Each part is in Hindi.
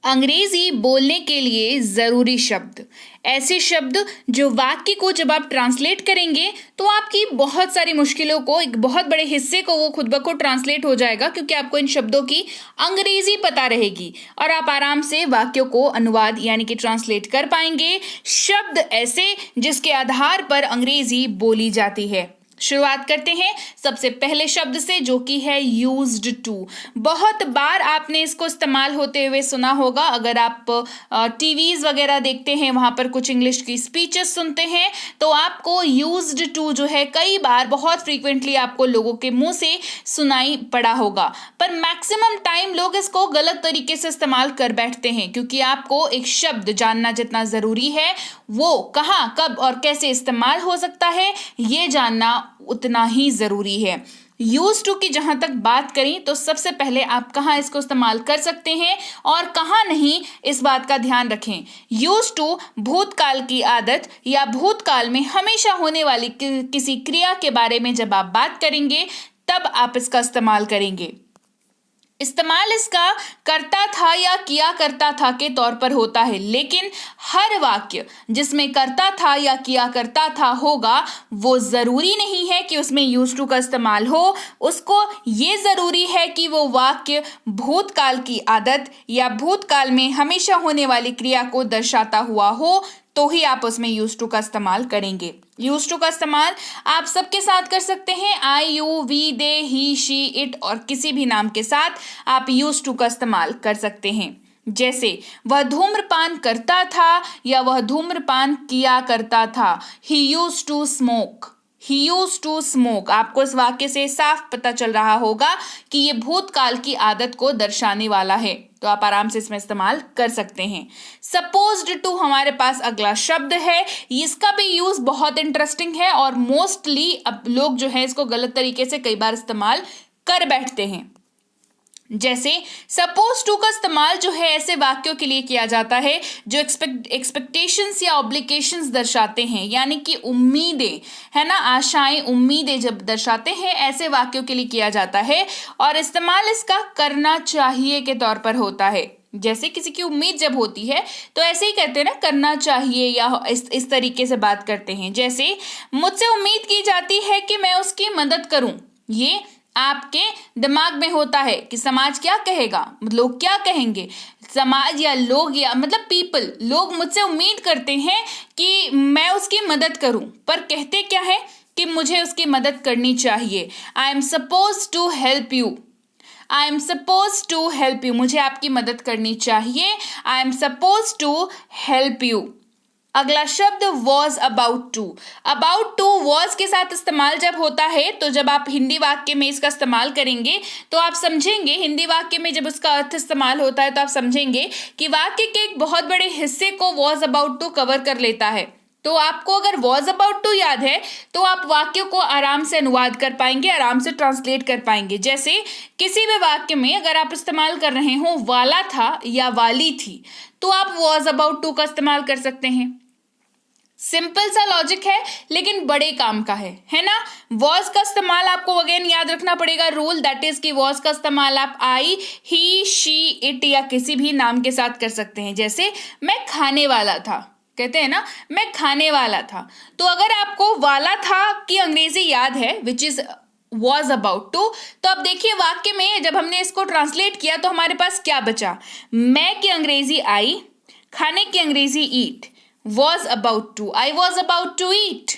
अंग्रेजी बोलने के लिए ज़रूरी शब्द, ऐसे शब्द जो वाक्य को जब आप ट्रांसलेट करेंगे तो आपकी बहुत सारी मुश्किलों को, एक बहुत बड़े हिस्से को वो खुद ब खुद ट्रांसलेट हो जाएगा, क्योंकि आपको इन शब्दों की अंग्रेजी पता रहेगी और आप आराम से वाक्यों को अनुवाद यानी कि ट्रांसलेट कर पाएंगे। शब्द ऐसे जिसके आधार पर अंग्रेजी बोली जाती है। शुरुआत करते हैं सबसे पहले शब्द से, जो कि है यूज्ड टू। बहुत बार आपने इसको इस्तेमाल होते हुए सुना होगा। अगर आप टीवीज वगैरह देखते हैं, वहां पर कुछ इंग्लिश की स्पीचेस सुनते हैं, तो आपको यूज्ड टू जो है कई बार बहुत फ्रीक्वेंटली आपको लोगों के मुंह से सुनाई पड़ा होगा। पर मैक्सिमम टाइम लोग इसको गलत तरीके से इस्तेमाल कर बैठते हैं, क्योंकि आपको एक शब्द जानना जितना जरूरी है, वो कहाँ, कब और कैसे इस्तेमाल हो सकता है, ये जानना उतना ही जरूरी है। यूज टू की जहां तक बात करें तो सबसे पहले आप कहां इसको इस्तेमाल कर सकते हैं और कहां नहीं, इस बात का ध्यान रखें। यूज टू भूतकाल की आदत या भूतकाल में हमेशा होने वाली किसी क्रिया के बारे में जब आप बात करेंगे तब आप इसका इस्तेमाल करेंगे। इस्तेमाल इसका करता था या किया करता था के तौर पर होता है, लेकिन हर वाक्य जिसमें करता था या किया करता था होगा, वो जरूरी नहीं है कि उसमें यूज टू का इस्तेमाल हो। उसको ये जरूरी है कि वो वाक्य भूतकाल की आदत या भूतकाल में हमेशा होने वाली क्रिया को दर्शाता हुआ हो, तो ही आप उसमें यूज टू का इस्तेमाल करेंगे। यूज टू का इस्तेमाल आप सबके साथ कर सकते हैं। I, you, we, they, he, she, it और किसी भी नाम के साथ आप यूज टू का इस्तेमाल कर सकते हैं। जैसे वह धूम्रपान करता था या वह धूम्रपान किया करता था। He used to smoke. He used to smoke। आपको इस वाक्य से साफ पता चल रहा होगा कि ये भूतकाल की आदत को दर्शाने वाला है, तो आप आराम से इसमें इस्तेमाल कर सकते हैं। Supposed to हमारे पास अगला शब्द है। इसका भी यूज बहुत इंटरेस्टिंग है और मोस्टली अब लोग जो है इसको गलत तरीके से कई बार इस्तेमाल कर बैठते हैं। जैसे सपोज टू का इस्तेमाल जो है ऐसे वाक्यों के लिए किया जाता है जो एक्सपेक्टेशंस या ऑब्लिगेशंस दर्शाते हैं, यानी कि उम्मीदें, है ना, आशाएं, उम्मीदें जब दर्शाते हैं, ऐसे वाक्यों के लिए किया जाता है। और इस्तेमाल इसका करना चाहिए के तौर पर होता है। जैसे किसी की उम्मीद जब होती है तो ऐसे ही कहते हैं ना, करना चाहिए, या इस तरीके से बात करते हैं। जैसे मुझसे उम्मीद की जाती है कि मैं उसकी मदद करूं। ये आपके दिमाग में होता है कि समाज क्या कहेगा, लोग क्या कहेंगे, समाज या लोग या मतलब पीपल, लोग मुझसे उम्मीद करते हैं कि मैं उसकी मदद करूं, पर कहते क्या है कि मुझे उसकी मदद करनी चाहिए। I am suppose to help you. I am suppose to help you, मुझे आपकी मदद करनी चाहिए। I am suppose to help you. अगला शब्द was about to। about to was के साथ इस्तेमाल जब होता है, तो जब आप हिंदी वाक्य में इसका इस्तेमाल करेंगे तो आप समझेंगे, हिंदी वाक्य में जब उसका अर्थ इस्तेमाल होता है तो आप समझेंगे कि वाक्य के एक बहुत बड़े हिस्से को was about to कवर कर लेता है। तो आपको अगर was about to याद है तो आप वाक्यों को आराम से अनुवाद कर पाएंगे, आराम से ट्रांसलेट कर पाएंगे। जैसे किसी भी वाक्य में अगर आप इस्तेमाल कर रहे हो वाला था या वाली थी, तो आप was about to का इस्तेमाल कर सकते हैं। सिंपल सा लॉजिक है लेकिन बड़े काम का है ना। वॉज का इस्तेमाल आपको अगेन याद रखना पड़ेगा रूल, दैट इज कि वॉज का इस्तेमाल आप आई, ही, शी, इट या किसी भी नाम के साथ कर सकते हैं। जैसे मैं खाने वाला था, कहते हैं ना, मैं खाने वाला था। तो अगर आपको वाला था की अंग्रेजी याद है, which is was about to, तो अब देखिए वाक्य में जब हमने इसको ट्रांसलेट किया तो हमारे पास क्या बचा। मैं की अंग्रेजी आई, खाने की अंग्रेजी ईट, was about to, I was about to eat।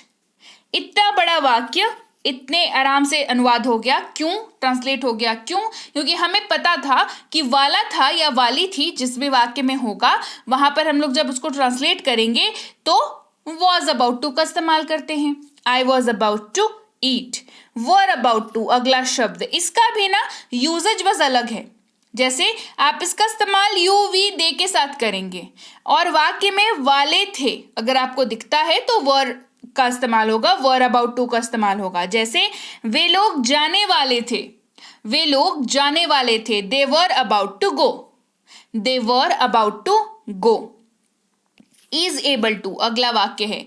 इतना बड़ा वाक्य इतने आराम से अनुवाद हो गया, क्यों ट्रांसलेट हो गया, क्यों? क्योंकि हमें पता था कि वाला था या वाली थी जिस भी वाक्य में होगा, वहां पर हम लोग जब उसको ट्रांसलेट करेंगे तो was about to का इस्तेमाल करते हैं। I was about to eat, were about to अगला शब्द, इसका भी ना यूजेज बस अलग है। जैसे आप इसका इस्तेमाल यू, वी, दे के साथ करेंगे और वाक्य में वाले थे अगर आपको दिखता है तो वर का इस्तेमाल होगा, वर अबाउट टू का इस्तेमाल होगा। जैसे वे लोग जाने वाले थे, वे लोग जाने वाले थे, they were about to go, they were about to go. Is able to अगला वाक्य है।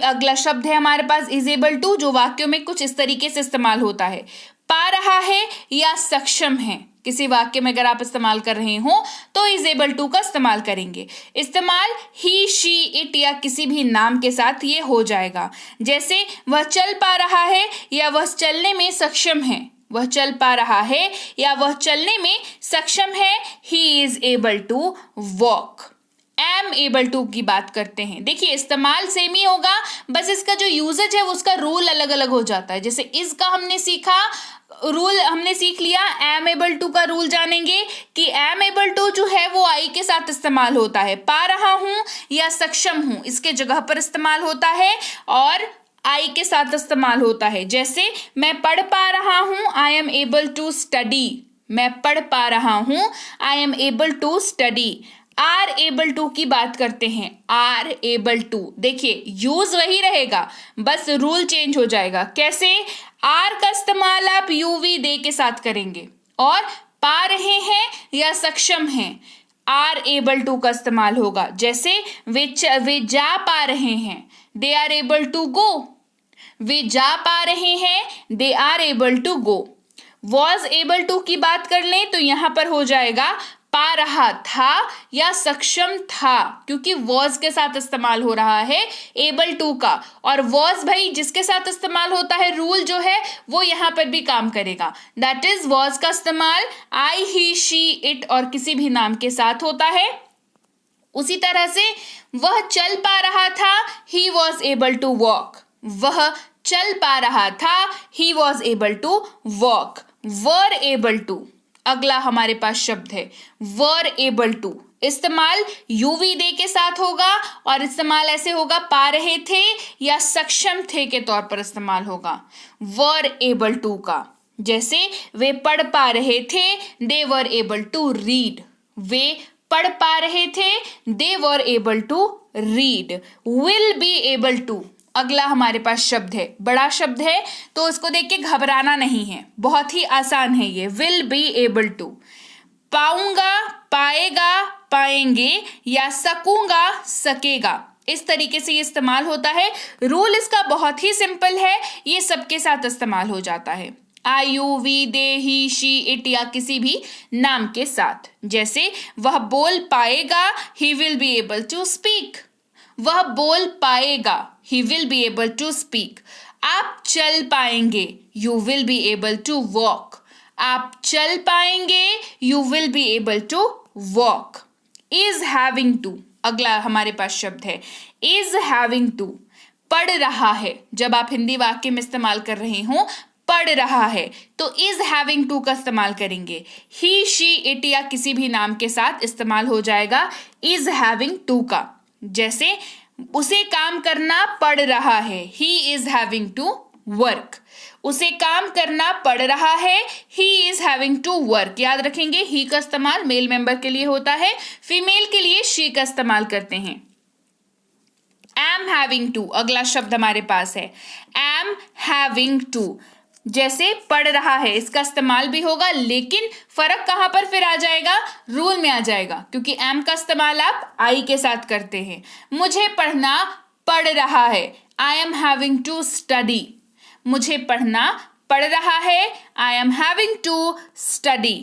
अगला शब्द है हमारे पास इज एबल टू, जो वाक्यों में कुछ इस तरीके से इस्तेमाल होता है, पा रहा है या सक्षम है। किसी वाक्य में अगर आप इस्तेमाल कर रहे हो तो इज एबल टू का इस्तेमाल करेंगे। इस्तेमाल ही, शी, इट या किसी भी नाम के साथ ये हो जाएगा। जैसे वह चल पा रहा है या वह चलने में सक्षम है। वह चल पा रहा है या वह चलने में सक्षम है। He is able to walk. Am able to की बात करते हैं। देखिए इस्तेमाल सेम ही होगा, बस इसका जो यूजेज है उसका रूल अलग अलग हो जाता है। जैसे इस का हमने सीखा, रूल हमने सीख लिया। एम एबल टू का रूल जानेंगे कि एम एबल टू जो है वो आई के साथ इस्तेमाल होता है। पा रहा हूं या सक्षम हूं इसके जगह पर इस्तेमाल होता है और आई के साथ इस्तेमाल होता है। जैसे मैं पढ़ पा रहा हूं, I am able to study. मैं पढ़ पा रहा हूं, I am able to study. Are able to की बात करते हैं। आर एबल टू, देखिए यूज वही रहेगा, बस रूल चेंज हो जाएगा। कैसे? आर का इस्तेमाल आप यूवी दे के साथ करेंगे और पा रहे हैं या सक्षम हैं आर एबल टू का इस्तेमाल होगा। जैसे वे जा पा रहे हैं, they are able to go. वे जा पा रहे हैं, they are able to go. Was able to की बात कर लें तो यहां पर हो जाएगा पा रहा था या सक्षम था, क्योंकि वॉज के साथ इस्तेमाल हो रहा है एबल टू का। और वॉज भाई जिसके साथ इस्तेमाल होता है, रूल जो है वो यहां पर भी काम करेगा। दैट इज वॉज का इस्तेमाल आई, ही, शी, इट और किसी भी नाम के साथ होता है। उसी तरह से वह चल पा रहा था, he was able to walk. वह चल पा रहा था, he was able to walk. Were able to, अगला हमारे पास शब्द है वर एबल टू। इस्तेमाल यूवी दे के साथ होगा और इस्तेमाल ऐसे होगा पा रहे थे या सक्षम थे के तौर पर इस्तेमाल होगा वर एबल टू का। जैसे वे पढ़ पा रहे थे, they were able to read. वे पढ़ पा रहे थे, they were able to read. Will be able to, अगला हमारे पास शब्द है, बड़ा शब्द है तो उसको देख के घबराना नहीं है, बहुत ही आसान है ये। Will be able to. पाऊंगा, पाएगा, पाएंगे या सकूंगा, सकेगा, इस तरीके से ये इस्तेमाल होता है। रूल इसका बहुत ही सिंपल है, ये सबके साथ इस्तेमाल हो जाता है। I, you, we, they, he, she, it या किसी भी नाम के साथ। जैसे वह बोल पाएगा, he will be able to speak. वह बोल पाएगा, he will be able to speak. आप चल पाएंगे, you will be able to walk. आप चल पाएंगे, you will be able to walk. is having to, अगला हमारे पास शब्द है is having to। पढ़ रहा है, जब आप हिंदी वाक्य में इस्तेमाल कर रहे हो पढ़ रहा है तो is having to का इस्तेमाल करेंगे। he, she, it या किसी भी नाम के साथ इस्तेमाल हो जाएगा is having to का। जैसे उसे काम करना पड़ रहा है, he is having to work. उसे काम करना पड़ रहा है, he is having to work. याद रखेंगे ही का इस्तेमाल मेल मेंबर के लिए होता है, फीमेल के लिए शी का इस्तेमाल करते हैं। एम हैविंग टू, अगला शब्द हमारे पास है एम हैविंग टू। जैसे पढ़ रहा है इसका इस्तेमाल भी होगा, लेकिन फर्क कहां पर फिर आ जाएगा, रूल में आ जाएगा, क्योंकि एम का इस्तेमाल आप आई के साथ करते हैं। मुझे पढ़ना पड़ रहा है, I am having to study. मुझे पढ़ना पड़ रहा है, I am having to study.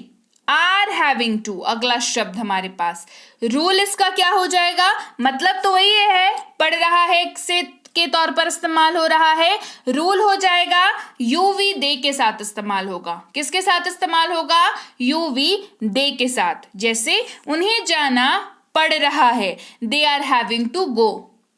Are having to, अगला शब्द हमारे पास। रूल इसका क्या हो जाएगा, मतलब तो वही है, पढ़ रहा है से के तौर पर इस्तेमाल हो रहा है। रूल हो जाएगा यूवी दे के साथ इस्तेमाल होगा। किसके साथ इस्तेमाल होगा, यूवी दे के साथ। जैसे उन्हें जाना पड़ रहा है, they are having to go.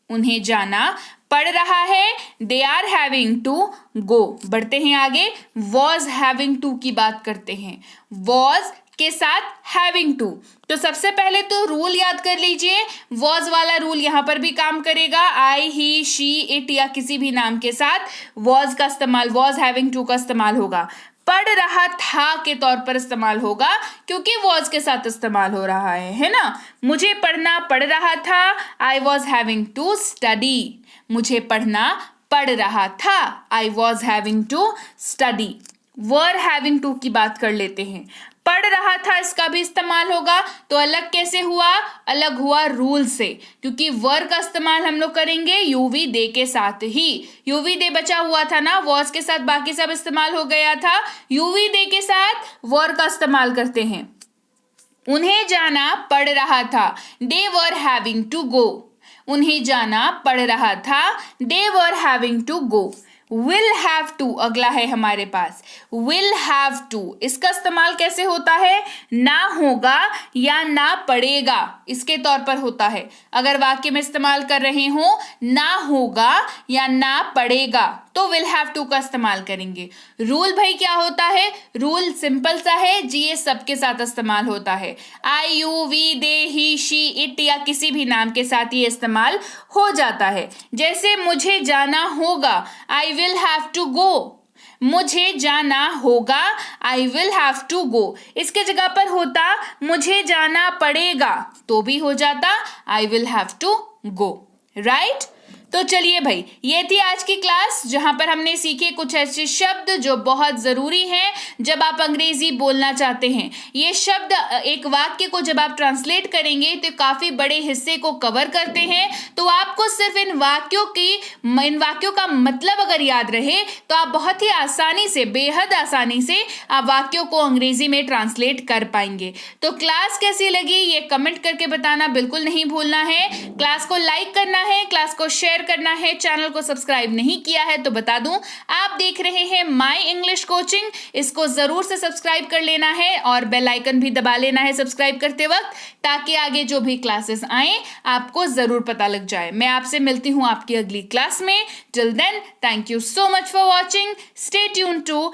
उन्हें जाना पड़ रहा है, they are having to go. बढ़ते हैं आगे, वॉज हैविंग टू की बात करते हैं। वॉज के साथ हैविंग टू, तो सबसे पहले तो रूल याद कर लीजिए, वॉज वाला रूल यहां पर भी काम करेगा। आई, ही, शी, इट या किसी भी नाम के साथ वॉज का इस्तेमाल, वॉज हैविंग टू का इस्तेमाल होगा। पढ़ रहा था के तौर पर इस्तेमाल होगा, क्योंकि वॉज के साथ इस्तेमाल हो रहा है ना। मुझे पढ़ना पड़ रहा था, I was having to study. मुझे पढ़ना पड़ रहा था, I was having to study. Were having to की बात कर लेते हैं। पढ़ रहा था इसका भी इस्तेमाल होगा, तो अलग कैसे हुआ? अलग हुआ रूल से, क्योंकि वर का इस्तेमाल हम लोग करेंगे यूवी दे के साथ ही। यूवी दे बचा हुआ था ना, वॉज के साथ बाकी सब इस्तेमाल हो गया था, यूवी दे के साथ वर का इस्तेमाल करते हैं। उन्हें जाना पड़ रहा था, they were having to go. उन्हें जाना पड़ रहा था, they were having to go. Will have to अगला है हमारे पास, विल हैव टू इसका इस्तेमाल कैसे होता है? ना होगा या ना पड़ेगा इसके तौर पर होता है। अगर वाक्य में इस्तेमाल कर रहे हो ना होगा या ना पड़ेगा तो विल हैव टू का इस्तेमाल करेंगे। रूल भाई क्या होता है? रूल सिंपल सा है जी, ये सबके साथ इस्तेमाल होता है। I, you, we, they, he, she, it या किसी भी नाम के साथ ये इस्तेमाल हो जाता है। जैसे मुझे जाना होगा, I will have to go. मुझे जाना होगा, I will have to go. इसके जगह पर होता मुझे जाना पड़ेगा तो भी हो जाता I will have to go, right? तो चलिए भाई, ये थी आज की क्लास जहां पर हमने सीखे कुछ ऐसे शब्द जो बहुत जरूरी हैं जब आप अंग्रेजी बोलना चाहते हैं। ये शब्द एक वाक्य को जब आप ट्रांसलेट करेंगे तो काफी बड़े हिस्से को कवर करते हैं, तो आपको सिर्फ इन वाक्यों का मतलब अगर याद रहे तो आप बहुत ही आसानी से, बेहद आसानी से आप वाक्यों को अंग्रेजी में ट्रांसलेट कर पाएंगे। तो क्लास कैसी लगी ये कमेंट करके बताना बिल्कुल नहीं भूलना है। क्लास को लाइक करना है, क्लास को शेयर करना है, चैनल को सब्सक्राइब नहीं किया है तो बता दूं, आप देख रहे हैं माय इंग्लिश कोचिंग, इसको जरूर से सब्सक्राइब कर लेना है और बेल आइकन भी दबा लेना है सब्सक्राइब करते वक्त, ताकि आगे जो भी क्लासेस आए आपको जरूर पता लग जाए। मैं आपसे मिलती हूं आपकी अगली क्लास में। Till then, thank you so much for watching, stay tuned to